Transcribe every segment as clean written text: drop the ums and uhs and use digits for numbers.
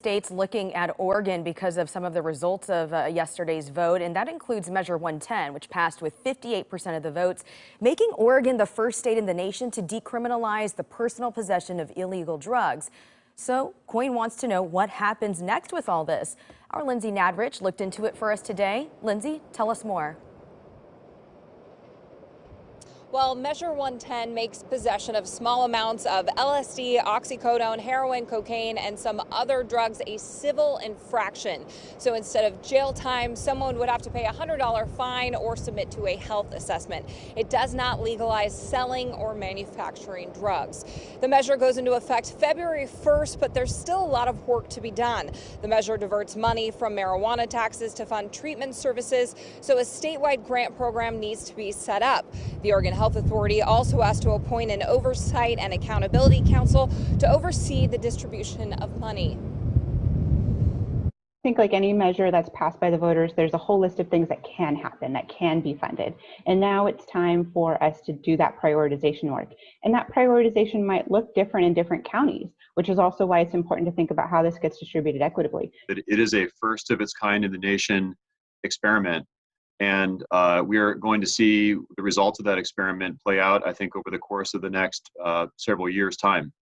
States looking at Oregon because of some of the results of yesterday's vote, and that includes Measure 110, which passed with 58% of the votes, making Oregon the first state in the nation to decriminalize the personal possession of illegal drugs. So, Coin wants to know what happens next with all this. Our Lindsay Nadrich looked into it for us today. Lindsay, tell us more. Well, Measure 110 makes possession of small amounts of LSD, oxycodone, heroin, cocaine, and some other drugs a civil infraction. So instead of jail time, someone would have to pay a $100 fine or submit to a health assessment. It does not legalize selling or manufacturing drugs. The measure goes into effect February 1st, but there's still a lot of work to be done. The measure diverts money from marijuana taxes to fund treatment services, so a statewide grant program needs to be set up. The Oregon Health Authority also has to appoint an oversight and accountability council to oversee the distribution of money. I think like any measure that's passed by the voters, there's a whole list of things that can happen, that can be funded. And now it's time for us to do that prioritization work. And that prioritization might look different in different counties, which is also why it's important to think about how this gets distributed equitably. It is a first of its kind in the nation experiment. And we are going to see the results of that experiment play out, I think, over the course of the next several years' time.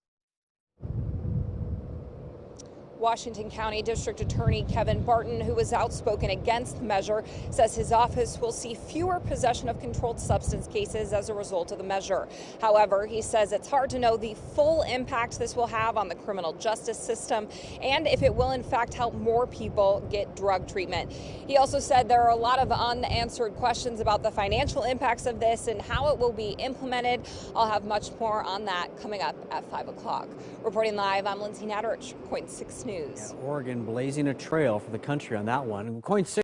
Washington County District Attorney Kevin Barton, who was outspoken against the measure, says his office will see fewer possession of controlled substance cases as a result of the measure. However, he says it's hard to know the full impact this will have on the criminal justice system and if it will in fact help more people get drug treatment. He also said there are a lot of unanswered questions about the financial impacts of this and how it will be implemented. I'll have much more on that coming up at 5 o'clock. Reporting live, I'm Lindsay Nadrich, Point 6 News. Yeah, Oregon blazing a trail for the country on that one. Coin 6